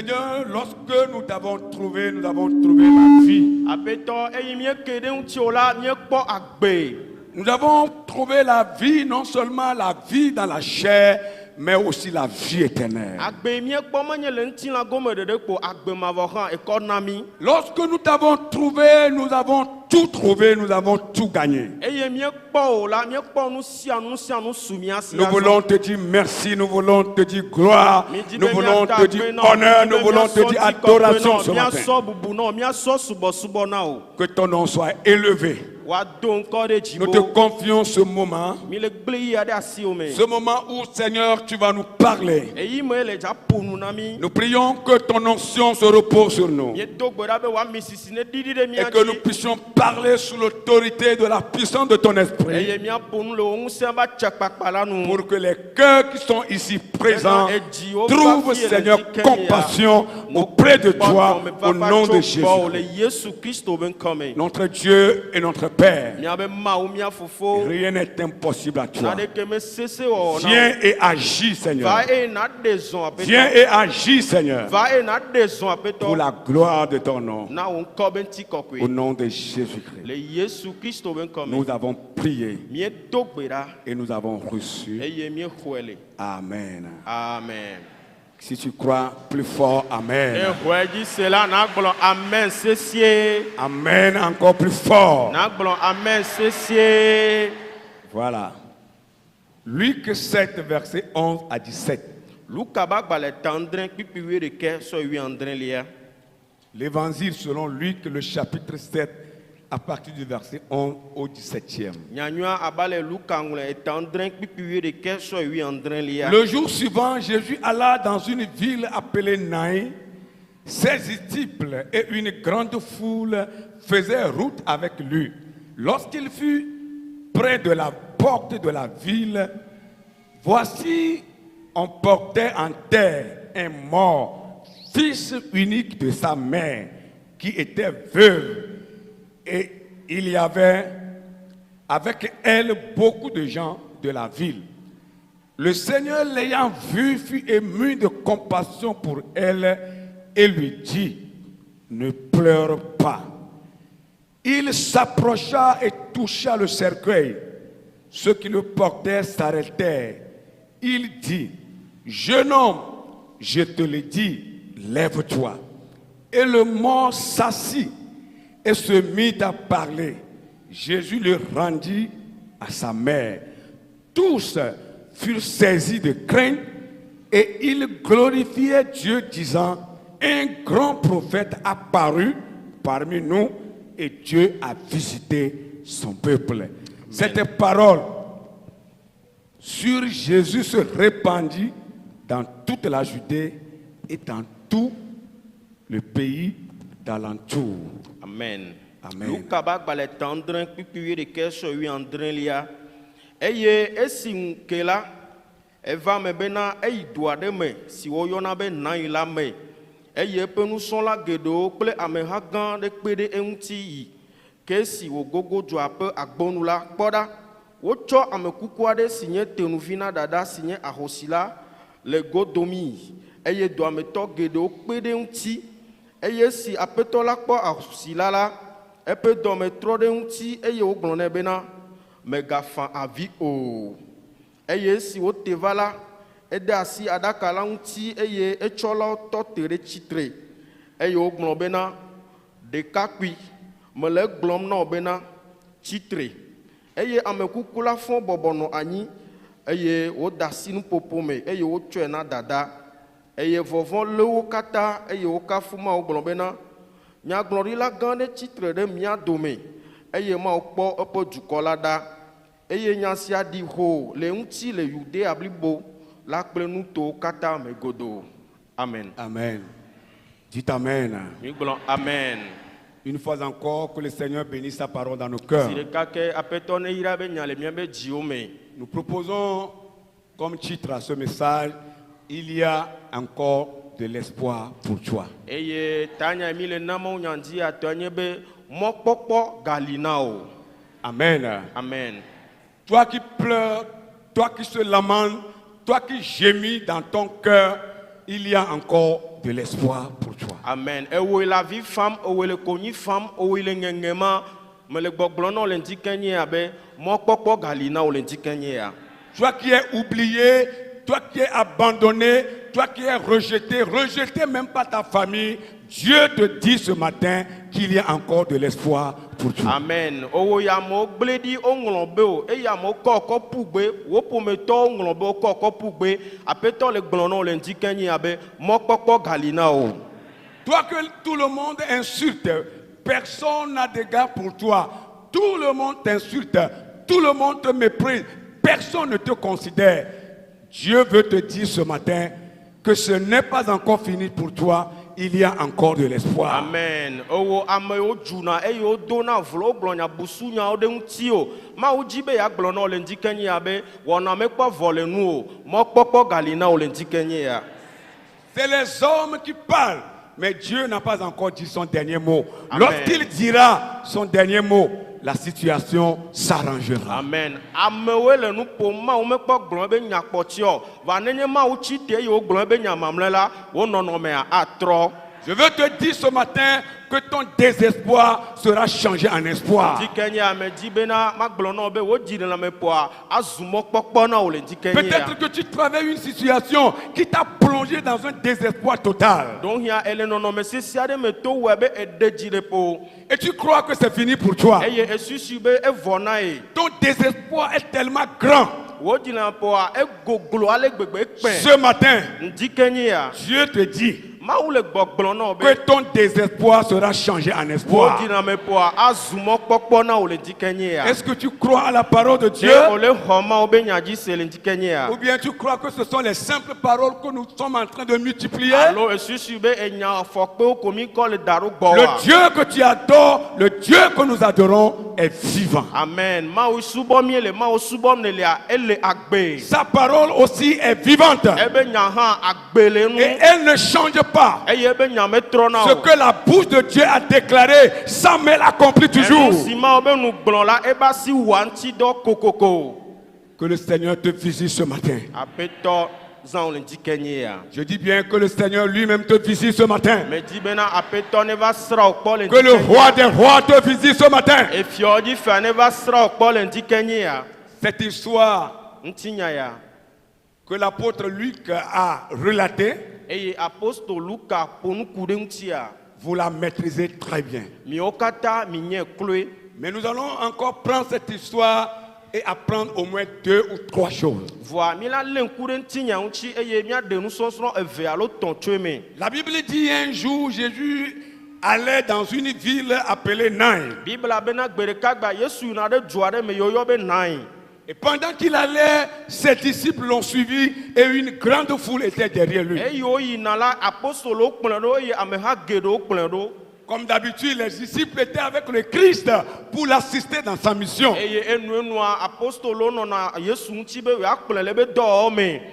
Seigneur, lorsque nous t'avons trouvé la vie. Nous avons trouvé la vie, non seulement la vie dans la chair, mais aussi la vie éternelle. Lorsque nous t'avons trouvé, nous avons tout gagné. Nous voulons te dire merci, nous voulons te dire gloire, nous voulons te dire honneur, nous voulons te dire adoration ce matin. Que ton nom soit élevé. Nous te confions ce moment où, Seigneur, tu vas nous parler. Nous prions que ton onction se repose sur nous et que nous puissions parler sous l'autorité de la puissance de ton esprit, pour que les cœurs qui sont ici présents trouvent, Seigneur, compassion auprès de toi au nom de Jésus. Notre Dieu et notre Père, rien n'est impossible à toi. Viens et agis, Seigneur. Viens et agis, Seigneur, pour la gloire de ton nom. Au nom de Jésus-Christ, nous avons prié et nous avons reçu. Amen. Amen. Si tu crois plus fort, Amen. Amen, encore plus fort. Voilà. Luc 7, verset 11 à 17. L'évangile selon Luc, le chapitre 7, à partir du verset 11 au 17e. Le jour suivant, Jésus alla dans une ville appelée Naïn. Ses disciples et une grande foule faisaient route avec lui. Lorsqu'il fut près de la porte de la ville, voici, on portait en terre un mort, fils unique de sa mère, qui était veuve. Et il y avait avec elle beaucoup de gens de la ville. Le Seigneur, l'ayant vue, fut ému de compassion pour elle et lui dit: ne pleure pas. Il s'approcha et toucha le cercueil. Ceux qui le portaient s'arrêtèrent. Il dit: jeune homme, je te le dis, lève-toi. Et le mort s'assit et se mit à parler. Jésus le rendit à sa mère. Tous furent saisis de crainte et ils glorifiaient Dieu, disant: un grand prophète apparut parmi nous et Dieu a visité son peuple. Amen. Cette parole sur Jésus se répandit dans toute la Judée et dans tout le pays d'alentour. Amen. Amen. Eye pe nusɔla geɖewo kple ameha gã ɖe kpe ɖe eŋuti yi ke si wògogo dzo aƒe agbɔnu la kpɔ ɖa. Wotsɔ amekuku aɖe si nye tenuvi na ɖaɖa si nye ahosi la le godomi eye dɔametɔ geɖewo kpe ɖe eŋuti. Eye si aƒetɔ la kpɔ ahosi la eƒe dɔme trɔ ɖe eŋuti eye wogblɔ nɛ bena mègafa avi o. Eye si wote va la, ede asi aɖaka la ŋuti eye etsɔlawo tɔ te ɖe tsitre eye wogblɔ bena ɖekakpui mele gblɔm na wo bena tsitre. Eye amekuku la fɔ bɔbɔnɔ anyi eye woda asi nuƒoƒo me eye wotsɔe na dada eye vɔvɔ lé wo katã eye wo kafu Mawu gblɔ bena nyagblɔɖila gã ɖe tsitre ɖe mía dome eye Mawu kpɔ eƒe dukɔ la ɖa eye nya sia ɖi ho le ŋuti le Yudea blibo la kple nuto kata me godo. Amen. Amen. Dites Amen. Amen. Une fois encore, que le Seigneur bénisse sa parole dans nos cœurs. Nous proposons comme titre à ce message: il y a encore de l'espoir pour toi. Amen. Amen. Toi qui pleures, toi qui se lamentes, toi qui gémis dans ton cœur, il y a encore de l'espoir pour toi. Amen. Et où est la vie femme, où est le connu femme, où est le ngengema, mais le boglono l'indikanye abe, moi poko galina ou l'indikanye a. Toi qui es oublié, toi qui es abandonné, toi qui es rejeté, rejeté même par ta famille, Dieu te dit ce matin qu'il y a encore de l'espoir pour toi. Amen. Owo ya mo bledi onglombe o, e ya mo koko pugbe, wo pometo onglombe o koko pugbe, apeto le glono l'indikanye abe, mo poko galina o. Toi que tout le monde insulte, personne n'a d'égard pour toi. Tout le monde t'insulte, tout le monde te méprise, personne ne te considère. Dieu veut te dire ce matin que ce n'est pas encore fini pour toi, il y a encore de l'espoir. Amen. Owo ameyo juna eyo dona vlo glonya busunya ode ntio. Ma ujibe ya glono l'indikanye abe, wona mekwa vole nu o, mo poko galina o l'indikanye ya. C'est les hommes qui parlent, mais Dieu n'a pas encore dit son dernier mot. Lorsqu'il dira son dernier mot, la situation s'arrangera. Amen. Amewe le nu poma o mekwa glon be nyakpotio. Va nenye ma uchi te yo glon be nyamamlela, wo nono me a atro. Je veux te dire ce matin que ton désespoir sera changé en espoir. Peut-être que tu traverses une situation qui t'a plongé dans un désespoir total. Et tu crois que c'est fini pour toi. Ton désespoir est tellement grand. Ce matin, Dieu te dit que ton désespoir sera changé en espoir. Est-ce que tu crois à la parole de Dieu? Ou bien tu crois que ce sont les simples paroles que nous sommes en train de multiplier? Le Dieu que tu adores, le Dieu que nous adorons est vivant. Amen. Sa parole aussi est vivante. Et elle ne change pas. Ce que la bouche de Dieu a déclaré, sa main l'accomplit toujours. Que le Seigneur te visite ce matin. Je dis bien que le Seigneur lui-même te visite ce matin. Que le roi des rois te visite ce matin. Cette histoire que l'apôtre Luc a relatée, vous la maîtrisez très bien. Mais nous allons encore prendre cette histoire et apprendre au moins 2 ou 3 choses. La Bible dit un jour Jésus allait dans une ville appelée Naïn. Et pendant qu'il allait, ses disciples l'ont suivi et une grande foule était derrière lui. Comme d'habitude, les disciples étaient avec le Christ pour l'assister dans sa mission.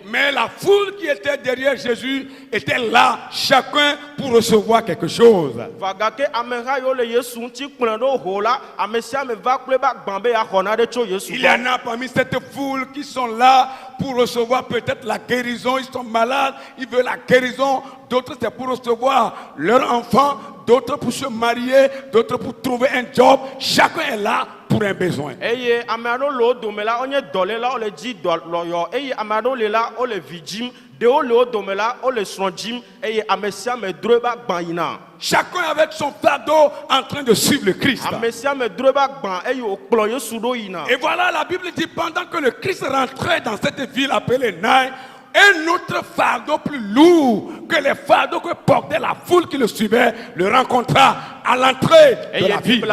Mais la foule qui était derrière Jésus était là, chacun pour recevoir quelque chose. Il y en a parmi cette foule qui sont là pour recevoir peut-être la guérison. Ils sont malades, ils veulent la guérison. D'autres c'est pour recevoir leur enfant. D'autres pour se marier, d'autres pour trouver un job. Chacun est là pour un besoin. Chacun avec son fardeau en train de suivre le Christ. Et voilà, la Bible dit, pendant que le Christ rentrait dans cette ville appelée Naïn, un autre fardeau plus lourd que les fardeaux que portait la foule qui le suivait le rencontra à l'entrée de la ville. Je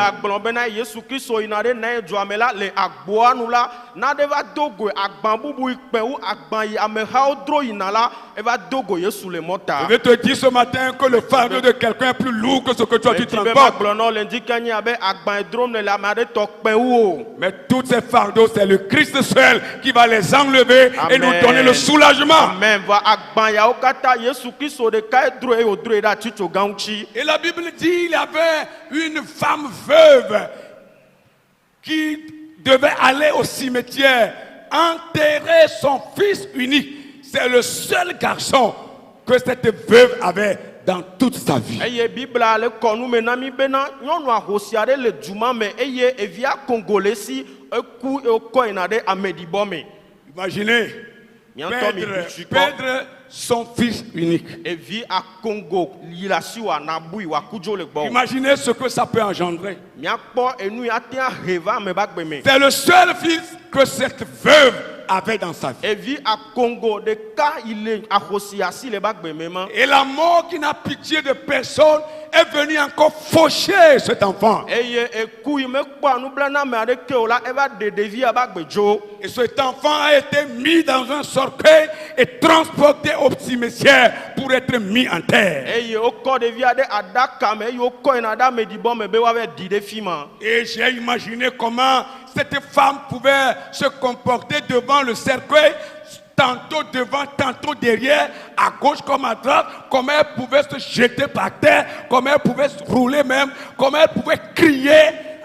vais te dire ce matin que le fardeau de quelqu'un est plus lourd que ce que toi tu transportes. Mais tous ces fardeaux, c'est le Christ seul qui va les enlever. Amen. Et nous donner le soulagement. Amen. Et la Bible dit il y avait une femme veuve qui devait aller au cimetière enterrer son fils unique. C'est le seul garçon que cette veuve avait dans toute sa vie. eye bibla le kɔnu me na mi bena nyɔnu ahosi aɖe le duma me eye evia kongole si eku ekɔ yina ɖe ameɖibɔ me. Imaginez perdre son fils unique. Evi a Congo yila si wa na bui wa kudzo le gbɔ. Imaginez ce que ça peut engendrer. Miakpɔ enu ya te aheva me ba gbe me. C'est le seul fils que cette veuve avait dans sa vie. Evi a Congo de ka il ahosi asi le ba gbe me ma. Et la mort qui n'a pitié de personne est venue encore faucher cet enfant. Eye eku yi me kpɔ nublana me aɖe ke o la eva de ɖevi a ba gbe dzo. Et cet enfant a été mis dans un cercueil et transporté au cimetière pour être mis en terre. Eye wokɔ ɖevi aɖe aɖaka me eye wokɔ yina ɖe ameɖibɔ me be woava di ɖe fi ma. Et j'ai imaginé comment cette femme pouvait se comporter devant le cercueil, tantôt devant, tantôt derrière, à gauche comme à droite, comment elle pouvait se jeter par terre, comment elle pouvait se rouler même, comment elle pouvait crier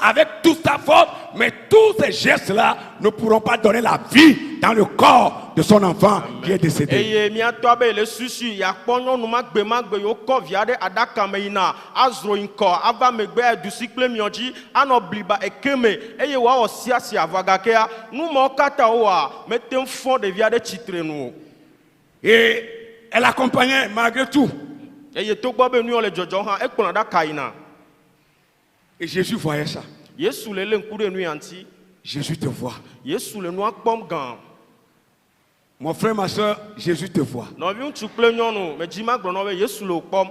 avec toute sa force. Mais tous ces gestes-là ne pourront pas donner la vie dans le corps de son enfant qui est décédé. Eye miatɔ be le susu yakpɔ nyɔnu magbe yiwo kɔ via ɖe aɖaka me yina azro ŋkɔ ava megbe dusi kple miɔ dzi anɔ bliba eke me eye woawɔ siasi ava gakea numawo katã woa mete ŋu fɔ ɖevia ɖe tsitre nu o. Et elle accompagnait malgré tout. Eye togbɔ be nuyawo le dzɔdzɔ hã ekplɔ aɖaka yina. Et Jésus voyait ça. Yesu le ŋku ɖe nu ya ŋuti. Jésus te voit. Yesu le nua kpɔm gã. Mon frère, ma soeur, Jésus te voit. Nɔvi ŋutsu kple nyɔnu me dzi ma gblɔ na be Yesu le wo kpɔm.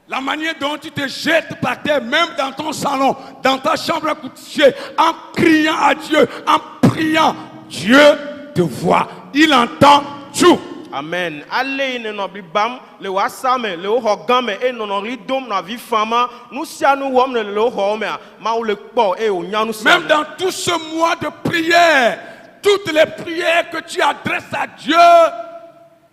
La manière dont tu te jettes par terre, même dans ton salon, dans ta chambre à coucher, en criant à Dieu, en priant, Dieu te voit. Il entend tout. Amen. Ale ne nɔ blibam le wasa me le wo xɔ gã me eye nɔnɔli dom na vi fama nu sia nu wɔm le wo xɔ mea Mawu le kpɔ eye wonya nu sia. Même dans tout ce mois de prière, toutes les prières que tu adresses à Dieu,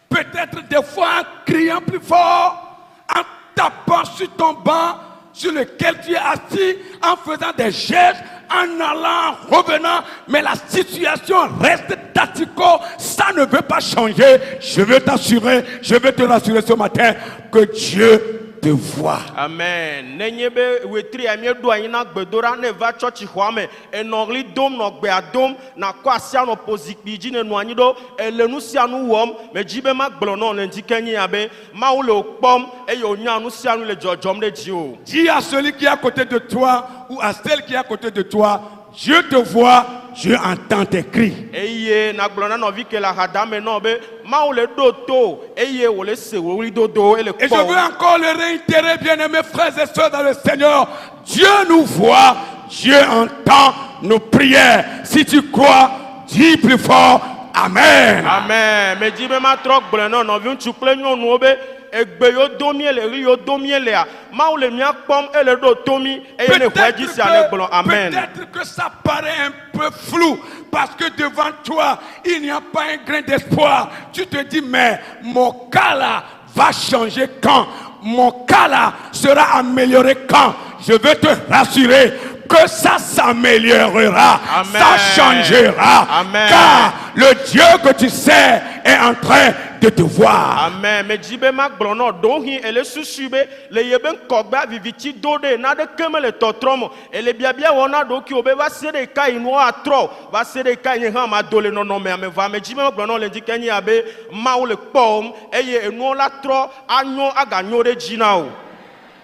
peut-être des fois en criant plus fort, en tapant sur ton banc sur lequel tu es assis, en faisant des gestes, en allant, en revenant, mais la situation reste statique, ça ne veut pas changer. Je veux t'assurer, je veux te rassurer ce matin que Dieu te voit. Amen. Nenye be wetri amie do anyi na gbedora ne va church xɔa me enɔɣli dom nɔ gbea dom na kɔ asia nɔ po zikpui dzi ne nɔ anyi ɖo ele nu sia nu wɔm me dzi be ma gblɔ nɔ le ŋdi ke nye ya be Mawu le wo kpɔm eye wonya nu sia nu le dzɔdzɔm ɖe dzi o. Dis à celui qui est à côté de toi ou à celle qui est à côté de toi, Dieu te voit, Dieu entend tes cris. Eye na gblɔ na nɔvi ke le ahadame nɔ be Mawu le ɖo to eye wo le se wo ɣli dodo ele Et je veux kpɔ. encore le réitérer, bien-aimés frères et sœurs dans le Seigneur. Dieu nous voit, Dieu entend nos prières. Si tu crois, dis plus fort, Amen. Amen. Me dzi be ma trɔ gblɔ na nɔvi ŋutsu kple nyɔnuwo be egbe yo domie le ɣli yo domie lea Mawu le mia kpɔm ele ɖo to mi eye ne ʋua dzi sia ne gblɔ amen. Peut-être que ça paraît un peu flou parce que devant toi, il n'y a pas un grain d'espoir. Tu te dis, mais mon cas là va changer quand? Mon cas là sera amélioré quand? Je veux te rassurer que ça s'améliorera, Amen. ça changera, Amen. car le Dieu que tu sais est en train de te voir. Amen. Me dzi be ma gblɔ na ɖohi ele susu be le ye be ŋkɔgbe vivitsi do ɖe naɖe ke me le tɔtrɔ me ele biabia wɔ na ɖokuiwo be va se ɖe ka yi nua atrɔ va se ɖe ka yi nye hã ma do le nɔnɔmea me va me dzi be ma gblɔ na le ŋdi ke nye ya be Mawu le kpɔm eye enuwo la trɔ anyo aganyo ɖe dzi na o.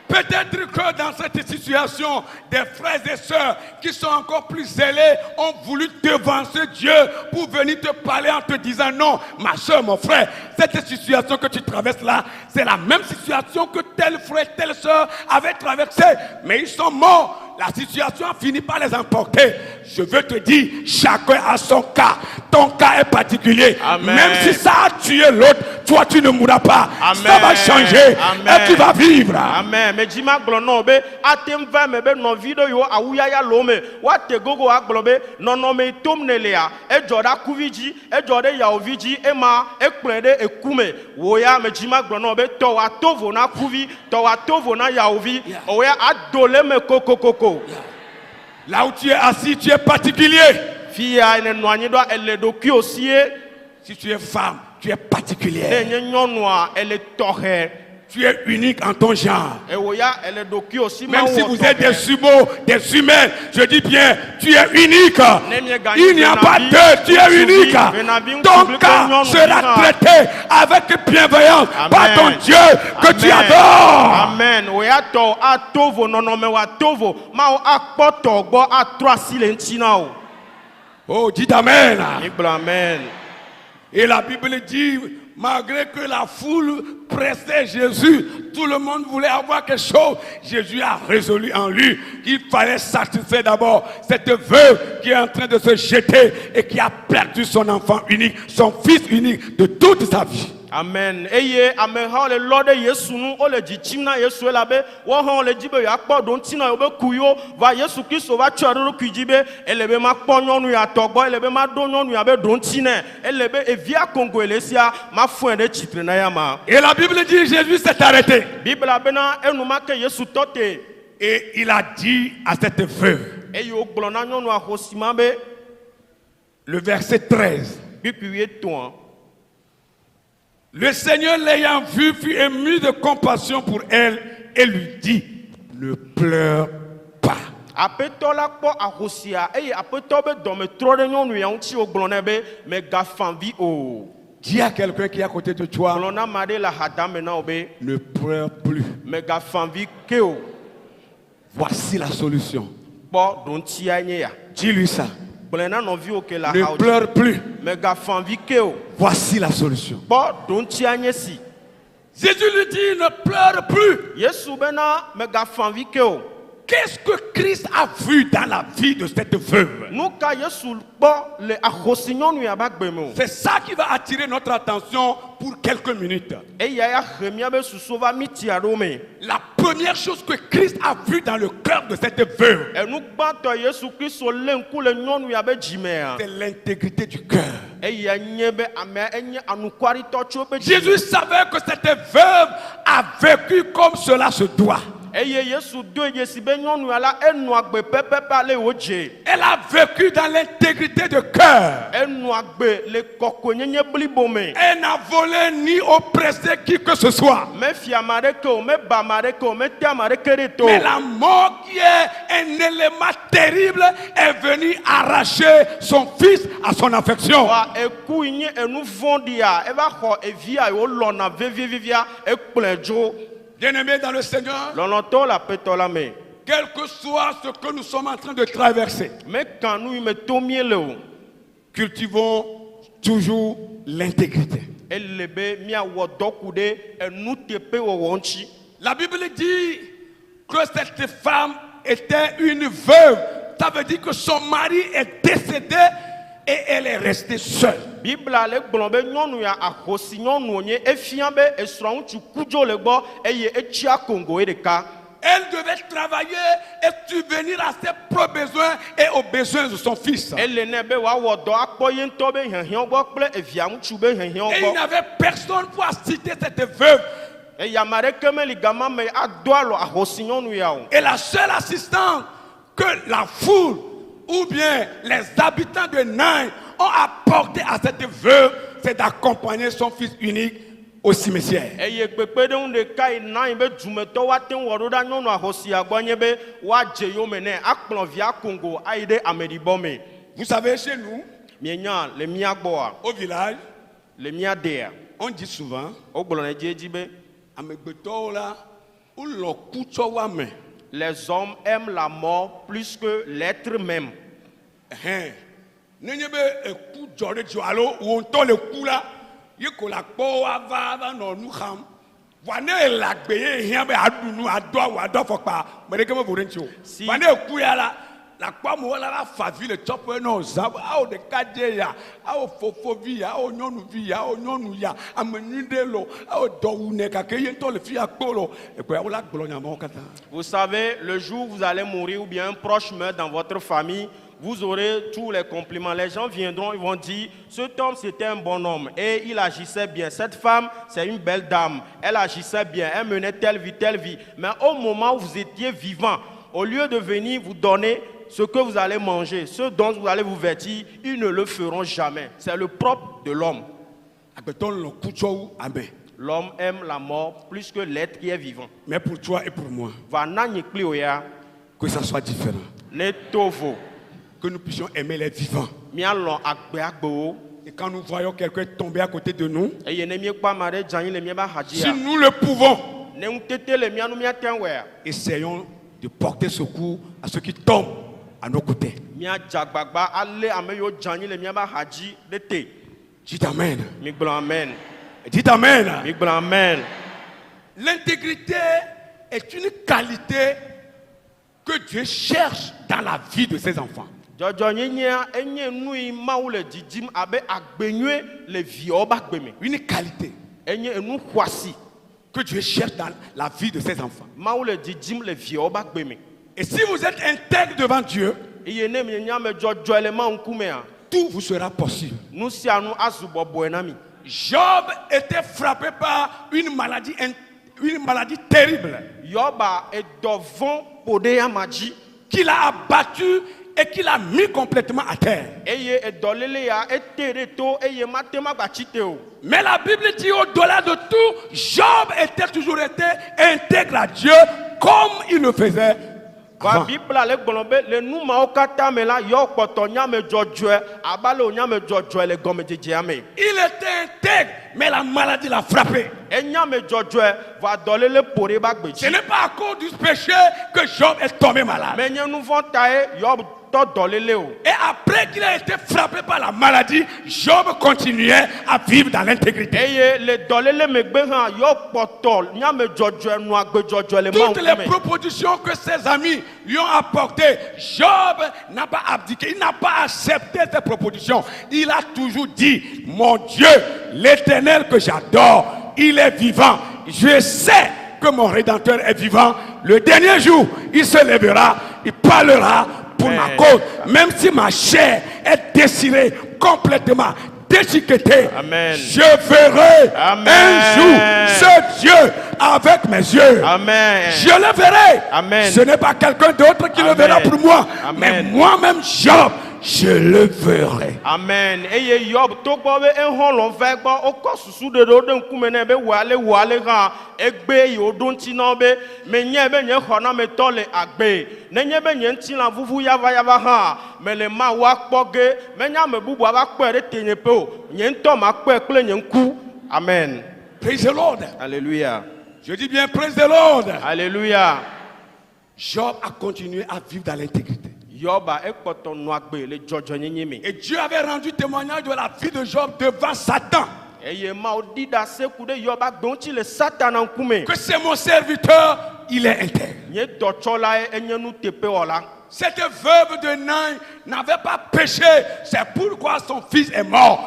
Peut-être que dans cette situation, des frères et sœurs qui sont encore plus zélés ont voulu devancer Dieu pour venir te parler en te disant non, ma soeur, mon frère, cette situation que tu traverses là, c'est la même situation que tel frère, telle sœur avaient traversé, mais ils sont morts. La situation a fini par les emporter. Je veux te dire, chacun a son cas. Ton cas est particulier. Amen. Même si ça a tué l'autre, toi tu ne mourras pas. Amen. Ça va changer. Amen. Et tu vas vivre. Amen. Me dzi ma gblɔ na be ate va me be nɔvi ɖe yiwo awuyaya lo me woate gogo agblɔ be nɔnɔme tom ne lea edzɔ ɖe akuvi dzi edzɔ ɖe yawovi dzi ema ekplɔe ɖe eku me wo ya me dzi ma gblɔ na be tɔwo ato vo na kuvi tɔwo ato vo na yawovi wo ya ado le me kokokoko. Là où tu es assis, tu es particulier. Fia ne nɔ anyi ɖo ele ɖokuiwo sie Si tu es femme, tu es ne particulier. nye nyɔnua ele tɔxɛ. tu es unique en ton genre. ewoya ele doki aussi Même si vous êtes des sumo, des humains, je dis bien, tu es unique. Il n'y a pas deux, tu es unique. Ton cas sera traité avec bienveillance par ton Dieu que tu adores. Amen. Oyato atovo nonome watovo mao akpoto gbo atro silentina o. Oh, dites Amen. Amen. Et la Bible dit, malgré que la foule pressait Jésus, tout le monde voulait avoir quelque chose. Jésus a résolu en lui qu'il fallait satisfaire d'abord cette veuve qui est en train de se jeter et qui a perdu son enfant unique, son fils unique de toute sa vie. Amen. Eye ameha le lode Yesu nu o le dzichim na Yesu la be wo han le di be ya kpo don ti na yo be kuyo va Yesu Kristo va tchoro kuji be ele be ma kpo nyonu ya togbo ele be ma do nyonu ya be don ti ne ele be evia Congo elesia ma fun de chitre na ya ma. Et la Bible dit Jésus s'est arrêté. Bible abena enu ma ke Yesu tote et il a dit à cette veuve. E yo gblon na nyonu a hosima be le verset 13. Bipiwe ton. Le Seigneur l'ayant vu fut ému de compassion pour elle et lui dit, ne pleure pas. Apetola po ahosia eye apetobe do me tro de nyonu ya unti ogbon be me gafanvi o. Dis à quelqu'un qui est à côté de toi, glona made la hadame na obe ne pleure plus. Me gafanvi ke o. Voici la solution. Bo don ti anye ya. Dis-lui ça. Ne pleure plus. Voici la solution. Jésus lui dit ne pleure plus. Qu'est-ce que Christ a vu dans la vie de cette veuve? C'est ça qui va attirer notre attention pour quelques minutes. La première chose que Christ a vu dans le cœur de cette veuve, c'est l'intégrité du cœur. Jésus savait que cette veuve a vécu comme cela se doit. Elle a vécu dans l'intégrité de cœur. Elle n'a volé ni oppressé qui que ce soit. Mais la mort qui est un élément terrible est venue arracher son fils à son affection. Bien-aimés dans le Seigneur, quel que soit ce que nous sommes en train de traverser, cultivons toujours l'intégrité. La Bible dit que cette femme était une veuve. Ça veut dire que son mari est décédé et elle est restée seule. Elle devait travailler et subvenir à ses propres besoins et aux besoins de son fils. Et il n'y avait personne pour assister cette veuve. Et la seule assistance que la foule ou bien les habitants de Naïn ont apporté à cette veuve, c'est d'accompagner son fils unique au cimetière. Vous savez, chez nous, au village, on dit souvent, les hommes aiment la mort plus que l'être même. Si la quoi moi la favie le top non za au de kadeya au fofovia au nyonuvia au nyonuya amenudelo au doune ka ke yento le fi akolo e ko la gbolonya mo kata. Vous savez, le jour où vous allez mourir ou bien un proche meurt dans votre famille, vous aurez tous les compliments. Les gens viendront, ils vont dire, cet homme c'était un bon homme et il agissait bien. Cette femme, c'est une belle dame. Elle agissait bien, elle menait telle vie. Mais au moment où vous étiez vivant, au lieu de venir vous donner ce que vous allez manger, ce dont vous allez vous vêtir, ils ne le feront jamais. C'est le propre de l'homme. L'homme aime la mort plus que l'être qui est vivant. Mais pour toi et pour moi, Va nani klioya que ça soit différent. ne tovo. Que nous puissions aimer les vivants. Mialon agbe agbo. Et quand nous voyons quelqu'un tomber à côté de nous, Eye ne mi pa mare janyi le mi ba si hajia. nous le pouvons, Ne utete le mianu mi atenwe. essayons de porter secours à ceux qui tombent à nos côtés. Mia jagbagba ale ameyo janyi le mi ba haji de te. Dites Amen. Mi gblo amen. Dites Amen. Mi gblo amen. L'intégrité est une qualité que Dieu cherche dans la vie de ses enfants. Jojo nyenya enye nui maule didim abe agbenwe le vio ba gbeme. Une qualité Enye enu kwasi. que Dieu cherche dans la vie de ses enfants. Maule didim le vio ba gbeme. Et si vous êtes intègre devant Dieu, Iye ne mi nya me jojo elema nkumea. tout vous sera possible. Nous sianu azubo boenami. Job était frappé par une maladie terrible Yoba et dovon podeya maji. qui l'a abattu et qui l'a mis complètement à terre. Eye e dolele ya etere to eye matema bachite o. Mais la Bible dit au-delà de tout, Job était toujours été intègre à Dieu comme il le faisait Ba avant. Bible le gbolombe le numa okata me la yo poto nya me jojo abale o nya me jojo le gome jeje ame. Il était intègre, mais la maladie l'a frappé. Enya me jojo va dolele pore ba Ce gbeji. n'est pas à cause du péché que Job est tombé malade. Me nya nu von tae yo to dolele o. Et après qu'il a été frappé par la maladie, Job continuait à vivre dans l'intégrité. Eye le dolele me gbe han yo poto nya me jojo nu agbe jojo le ma Toutes les nkume. propositions que ses amis lui ont apportées, Job n'a pas abdiqué, il n'a pas accepté ces propositions. Il a toujours dit, mon Dieu, l'Éternel que j'adore, il est vivant. Je sais que mon Rédempteur est vivant. Le dernier jour, il se lèvera, il parlera pour ma cause. Même si ma chair est déchirée complètement, déchiquetée, Amen. je verrai Amen. un jour ce Dieu avec mes yeux. Amen. Je le verrai. Amen. Ce n'est pas quelqu'un d'autre qui le Amen. verra pour moi. Mais Amen. moi-même, Job, je le verrai. Amen. Eye Yob to gbo be enhon lo ve gbo o ko susu de do nkume na be wale ha egbe yi odun ti na be me nye be nye hona me tole agbe ne nye be nye nti la vuvu yava ha me le ma wa kpoge me nya me bubu aba kpo de tenye pe o nye nto ma kpo ekple nye nku. Amen. Praise the Lord. Alléluia. Je dis bien, praise the Lord. Alléluia. Job a continué à vivre dans l'intégrité. Yoba ekpoto no agbe le jojo nyenye me. Et Dieu avait rendu témoignage de la vie de Job devant Satan. Eye ma odida seku de Yoba gbe le Satan nkume. Que c'est mon serviteur, il est intègre. Nye dochola enye nu tepe ola. Cette veuve de Naï n'avait pas péché. C'est pourquoi son fils est mort.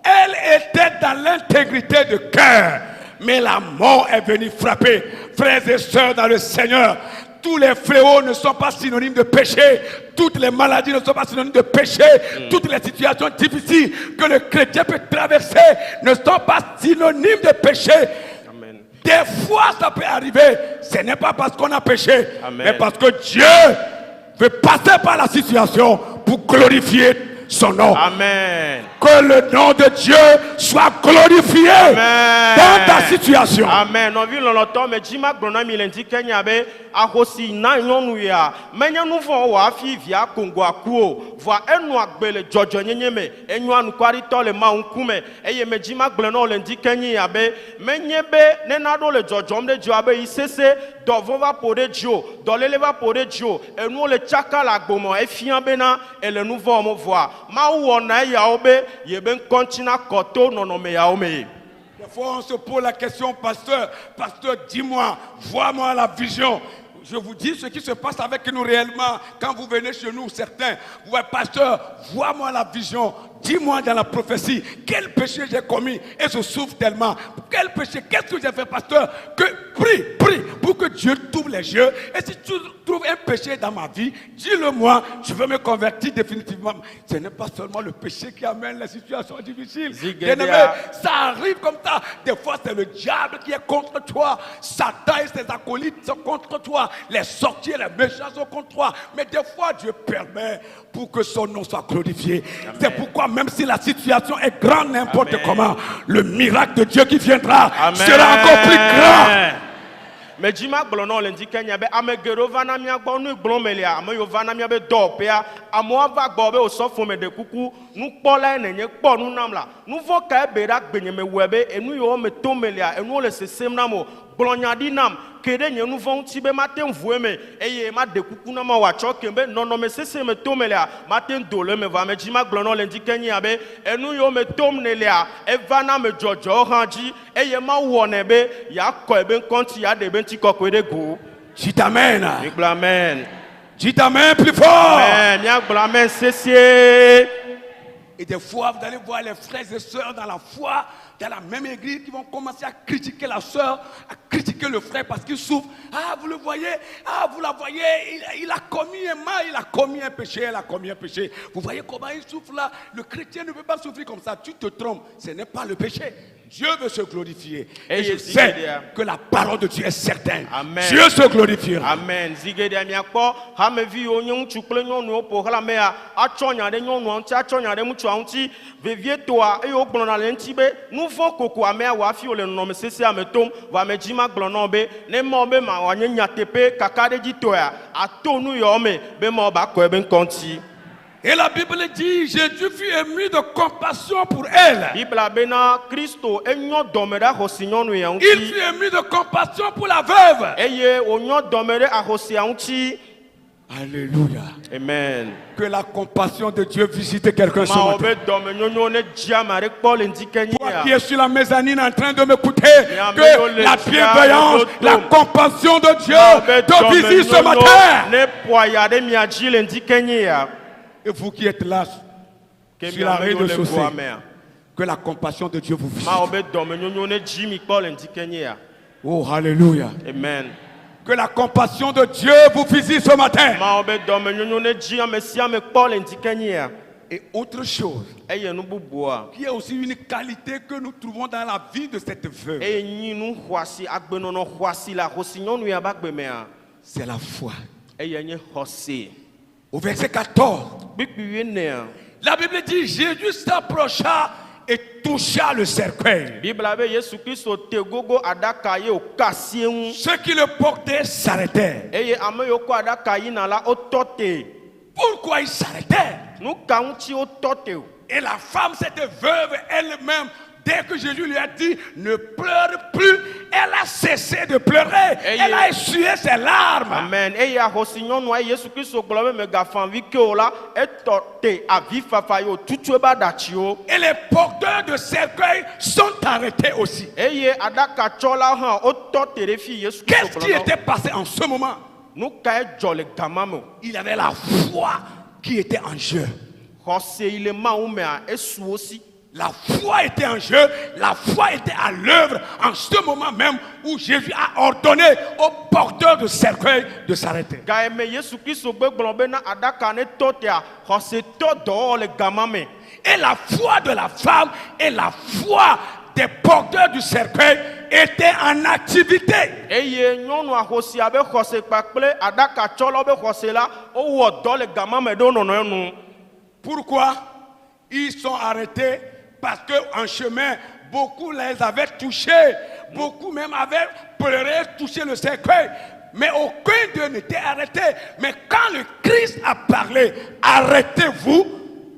Elle était dans l'intégrité de cœur. Mais la mort est venue frapper. Frères et sœurs dans le Seigneur, tous les fléaux ne sont pas synonymes de péché. Toutes les maladies ne sont pas synonymes de péché. Toutes les situations difficiles que le chrétien peut traverser ne sont pas synonymes de péché. Amen. Des fois, ça peut arriver. Ce n'est pas parce qu'on a péché, Amen. mais parce que Dieu veut passer par la situation pour glorifier son nom. Amen. Que le nom de Dieu soit glorifié Amen. dans ta situation. Amen. On vit longtemps, mais Jima Grona Milendi Kenya be ahosi na nyonu ya. Menya nu fo wa fi via Congo akuo. Voa enu agbe le jojo nyenye me. Enyu anu kwari to le ma unkume. Eye me Jima Grona Lendi Kenya ya be. Menye be nenado le jojo mde jo abe isese dovon va pode jo. Dolele va pode jo. Enu le chaka la gbomo e fian bena e le nouveau mo voa. Ma wona ya obe yeben kontina koto nonome ya ome. Des fois, on se pose la question, pasteur, dis-moi, vois-moi la vision. Je vous dis ce qui se passe avec nous réellement. Quand vous venez chez nous, certains, vous voyez, pasteur, vois-moi la vision. Dis-moi dans la prophétie, quel péché j'ai commis. Et je souffre tellement. Quel péché, qu'est-ce que j'ai fait, pasteur? Que prie, pour que Dieu t'ouvre les yeux. Et si tu trouves un péché dans ma vie, dis-le-moi, je veux me convertir définitivement. Ce n'est pas seulement le péché qui amène les situations difficiles. Bien-aimé, ça arrive comme ça. Des fois, c'est le diable qui est contre toi. Satan et ses acolytes sont contre toi. Les sorciers, les méchants sont contre toi. Mais des fois, Dieu permet pour que son nom soit glorifié. C'est pourquoi, même si la situation est grande, n'importe comment, le miracle de Dieu qui viendra sera encore plus grand. Mais Jima Blono lundi Kenya be amegero vana mia gbo nu gbon melia amoyo vana mia be dopea amo ava gbo be osofo me de kuku nu kpola enenye kpo nu namla nu vo ka be ra gbenye me webe enu yo me to melia enu le sesem namo blonya di nam kede nye nu vo ti be maten vueme eye ma de kuku na ma wa chokembe nono me sesem me to melia maten dole me va me Jima Blono lundi Kenya be enu yo me to melia e vana me jojo hanji eye ma wone be ya ko e ben konti ya de ben ti ko ko de go. Tu t'amènes. Amen. Tu t'amènes plus fort. Amen. Amen. C'est et des fois, vous allez voir les frères et sœurs dans la foi, dans la même église, qui vont commencer à critiquer la sœur, à critiquer le frère parce qu'il souffre. Ah, vous le voyez, ah, vous la voyez, il a commis un mal, il a commis un péché, elle a commis un péché. Vous voyez comment il souffre là? Le chrétien ne peut pas souffrir comme ça. Tu te trompes, ce n'est pas le péché. Dieu veut se glorifier. Et je sais que la parole de Dieu est certaine. Amen. Dieu se glorifiera. Amen. Zigede miakpo hamevi onyon chukle nyonu po hala mea achonya de nyonu anti achonya de mutu anti vevie toa e ogbon na lenti be nu fon koko amea wa fi ole no mesese ametom wa mejima gbon be ne mo be ma wa nyanya tepe kakade ji toa atonu yo me be mo ba ko e be nkonti. Et la Bible dit, Jésus fut ému de compassion pour elle. Il fut ému de compassion pour la veuve. Alléluia. Amen. Que la compassion de Dieu visite quelqu'un ce matin. Toi qui es sur la mezzanine en train de m'écouter, que la bienveillance, la compassion de Dieu te visite ce matin. Et vous qui êtes là sur la rez-de-chaussée, que la compassion de Dieu vous visite. Oh, alléluia. Amen. Que la compassion de Dieu vous visite ce matin. Et autre chose, qui est aussi une qualité que nous trouvons dans la vie de cette veuve, c'est la foi. Au verset 14, la Bible dit, Jésus s'approcha et toucha le cercueil. Ceux qui le portaient s'arrêtaient. Pourquoi ils s'arrêtaient? Et la femme, cette veuve elle-même, dès que Jésus lui a dit ne pleure plus, elle a cessé de pleurer. Elle a essuyé ses larmes. Amen. Et les porteurs de cercueil sont arrêtés aussi. Qu'est-ce qui était passé en ce moment? Il avait la foi qui était en jeu. La foi était en jeu, la foi était à l'œuvre en ce moment même où Jésus a ordonné aux porteurs de cercueil de s'arrêter. Et la foi de la femme et la foi des porteurs du cercueil étaient en activité. Pourquoi ils sont arrêtés? Parce qu'en chemin, beaucoup les avaient touchés. Beaucoup même avaient pleuré, touché le cercueil. Mais aucun d'eux n'était arrêté. Mais quand le Christ a parlé, arrêtez-vous,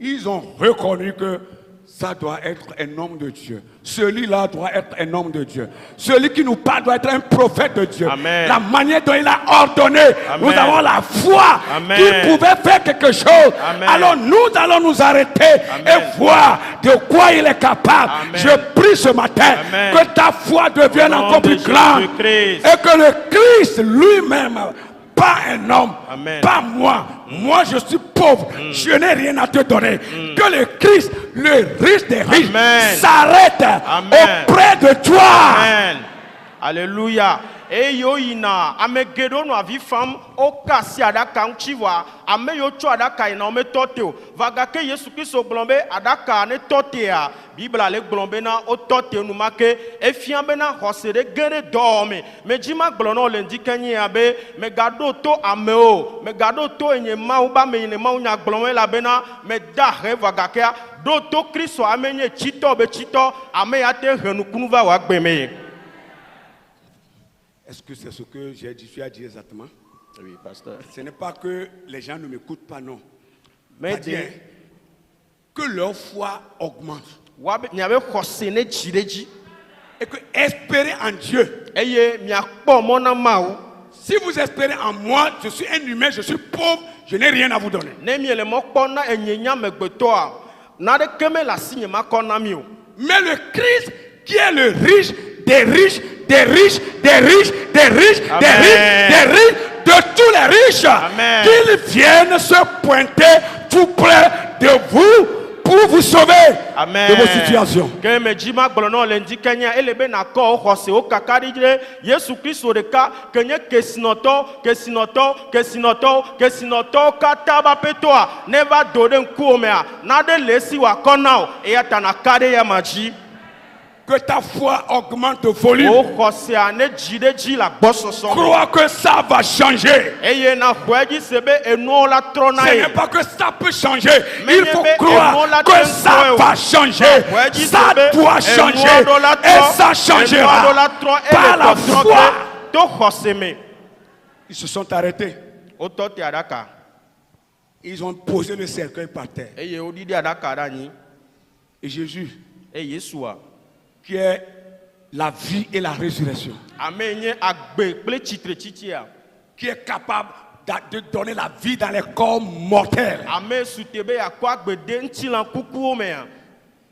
ils ont reconnu que ça doit être un homme de Dieu. Celui-là doit être un homme de Dieu. Celui qui nous parle doit être un prophète de Dieu. Amen. La manière dont il a ordonné, Amen. nous avons la foi qu'il pouvait faire quelque chose. Amen. Alors nous allons nous arrêter et voir de quoi il est capable. Amen. Je prie ce matin que ta foi devienne encore plus grande et que le Christ lui-même, pas un homme, pas moi. Moi, je suis pauvre. Je n'ai rien à te donner. Que le Christ, le riche des riches, s'arrête auprès de toi. Amen. Alléluia. Eyo yina ame geɖewo nɔ avi fam woka asi aɖaka ŋuti vɔa ame yiwo tsɔ aɖaka yina wome tɔ te o va gake Yesu Kristo gblɔ be aɖaka ne tɔ tea Bibla le gblɔ bena wotɔ te enumake efia bena xɔse ɖe ge ɖe dɔwɔme medzi ma gblɔ na wo le ŋdikenyia be megaɖo to amewo megaɖo to enye Mawu be ame yi ne Mawu nya gblɔm elabena meda he va gakea ɖo to Kristo ame nye tsitɔ be tsitɔ ame ya te he nukunu va wɔ agbe me. Est-ce que c'est ce que j'ai dit, tu as dit exactement? Oui, pasteur. Ce n'est pas que les gens ne m'écoutent pas, non. Mais C'est-à-dire que leur foi augmente. Et que espérer en Dieu. Si vous espérez en moi, je suis un humain, je suis pauvre, je n'ai rien à vous donner. Mais le Christ qui est le riche des riches, des riches, des riches, des riches, des riches, des riches, de tous les riches, qu'ils viennent se pointer tout près de vous pour vous sauver de vos situations. Que ta foi augmente de volume. Crois que ça va changer. Ce n'est pas que ça peut changer. Il faut croire que ça va changer. Ça doit changer. Et ça changera par la foi. Ils se sont arrêtés. Ils ont posé le cercueil par terre. Et Jésus, qui est la vie et la résurrection, qui est capable de donner la vie dans les corps mortels.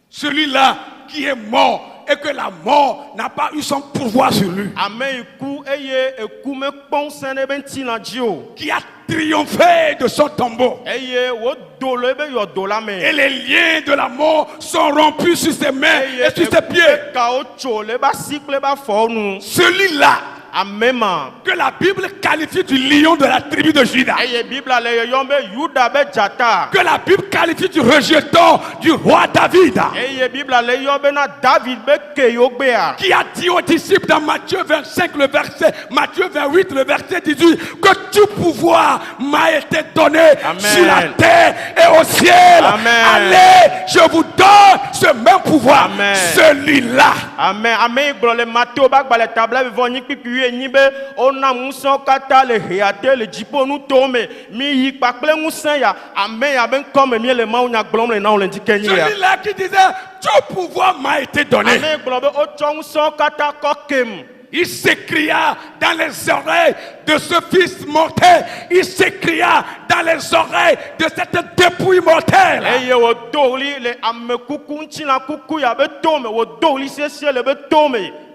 Celui-là qui est mort et que la mort n'a pas eu son pouvoir sur lui, qui a triomphé de son tombeau, et les liens de la mort sont rompus sur ses mains et sur ses pieds. Celui-là que la Bible qualifie du lion de la tribu de Juda, que la Bible qualifie du rejeton du roi David, qui a dit aux disciples dans Matthieu 25 le verset, Matthieu 28 le verset 18, que tout pouvoir m'a été donné sur la terre et au ciel. Allez, je vous donne ce même pouvoir. Celui-là. Amen. Amen. Celui-là qui disait tout pouvoir m'a été donné. Il s'écria dans les oreilles de ce fils mortel. Il s'écria dans les oreilles de cette dépouille mortelle.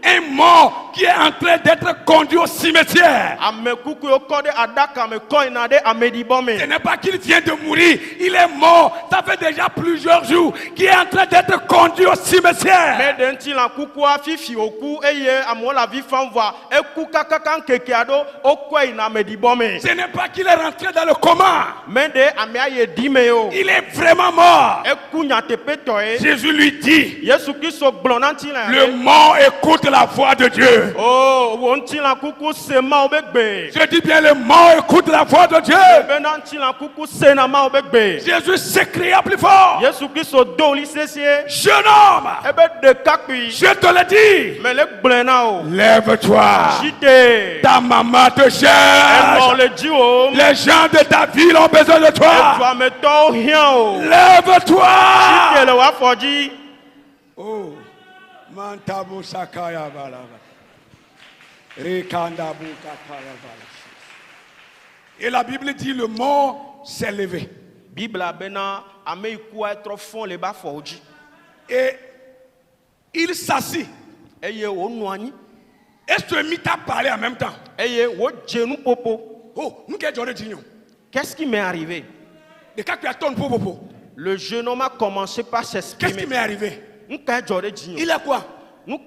Un mort qui est en train d'être conduit au cimetière. Ce n'est pas qu'il vient de mourir, il est mort. Ça fait déjà plusieurs jours qu'il est en train d'être conduit au cimetière. Ce n'est pas qu'il est rentré dans le coma. Il est vraiment mort. Jésus lui dit, le mort écoute la voix de Dieu. Je dis bien, le mort écoute la voix de Dieu. Jésus s'écria plus fort. Jeune homme, je te le dis, lève-toi. Ta maman te cherche. Les gens de ta ville ont besoin de toi. Lève-toi. Oh. Mantabu sakaya balaba. Rekandabu kakaya balaba. Et la Bible dit le mort s'est levé. Et il s'assit. Et se mit à parler en même temps. Oh, nous qu'est-ce qui m'est arrivé? Le jeune homme a commencé par s'exprimer. Qu'est-ce qui m'est arrivé? Il est quoi? Où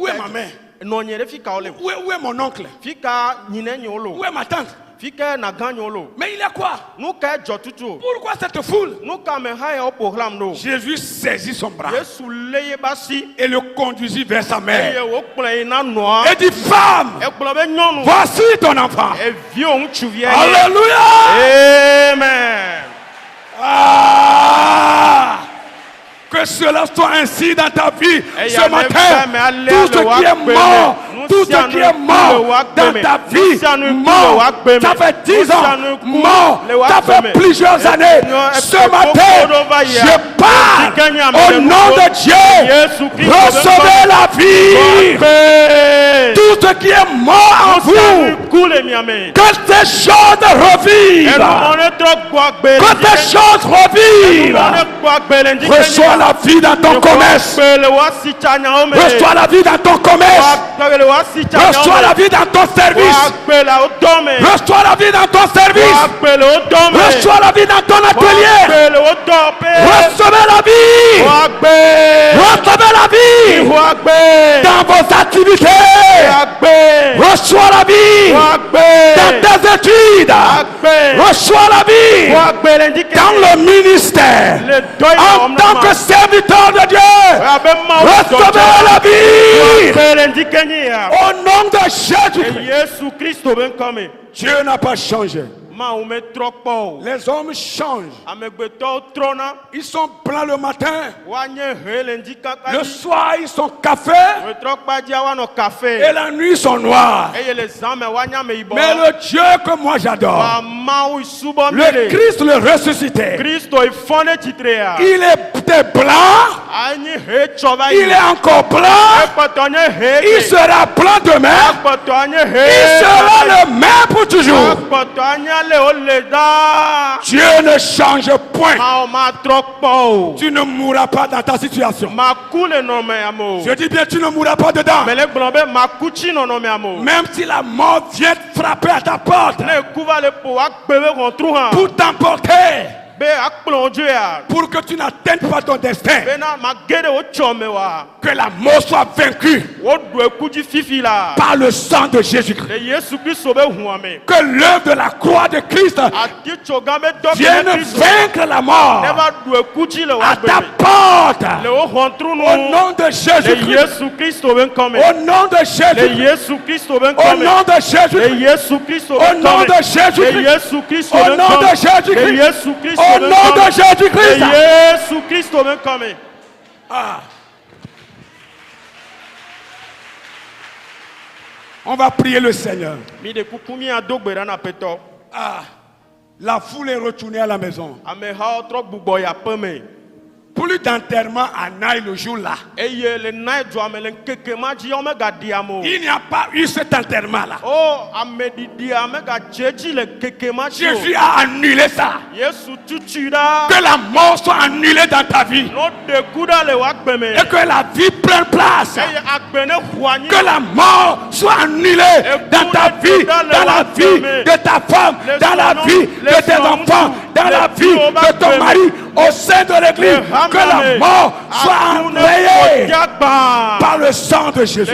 est ma mère? nonye de fika ole. Où est mon oncle? Fika nyine nyolo. Où est ma tante? Fika na ganyolo. Mais il est quoi? Nous ka jotutu. Pourquoi cette foule? Nous ka me haya au programme no. Jésus saisit son bras Yesu leye basi. et le conduisit vers sa Eye mère. wo kple na noa. Et dit, femme, E kple be nyɔnu. voici ton enfant. E vieux ŋutsuvi. Alléluia. Amen. Ah, que cela soit ainsi dans ta vie ce matin. Tout ce qui est mort, tout ce qui est mort dans ta vie, mort, ça fait 10 ans, mort, ça fait plusieurs années. Ce matin, je parle au nom de Dieu. Recevez la vie. Tout ce qui est mort en vous, que ces choses revivent. Que ces choses revivent. Reçois la vie dans ton commerce. Reçois la vie dans ton commerce. Reçois la vie dans ton service. Reçois la vie dans ton service. Reçois la vie dans ton atelier. Recevez la vie. Recevez la vie dans vos activités. Reçois la vie dans tes études. Reçois la vie dans le ministère. En tant que serviteur de Dieu, recevez la vie. Au nom de Jésus-Christ. Dieu n'a pas changé. Les hommes changent. Ils sont blancs le matin. Le soir, ils sont café. Et la nuit, ils sont noirs. Mais le Dieu que moi j'adore, le Christ le ressuscité, il était blanc. Il est encore blanc. Il sera blanc demain. Il sera le même pour toujours. Dieu ne change point. Tu ne mourras pas dans ta situation. Je dis bien, tu ne mourras pas dedans. Même si la mort vient frapper à ta porte pour t'emporter, pour que tu n'atteignes pas ton destin, que la mort soit vaincue par le sang de Jésus-Christ, que l'œuvre de la croix de Christ vienne vaincre la mort à ta porte. Au nom de Jésus-Christ, au nom de Jésus-Christ, au nom de Jésus-Christ, au nom de Jésus-Christ, au nom de Jésus-Christ, au nom de Jésus-Christ. Ah. On va prier le Seigneur. Ah. La foule est retournée à la maison. Plus d'enterrement à Naï le jour-là. Il n'y a pas eu cet enterrement-là. Jésus a annulé ça. Que la mort soit annulée dans ta vie. Et que la vie prenne place. Que la mort soit annulée dans ta vie, dans la vie de ta femme, dans la vie de tes enfants, dans la vie de ton mari, au sein de l'église. Que la mort soit enrayée par le sang de Jésus.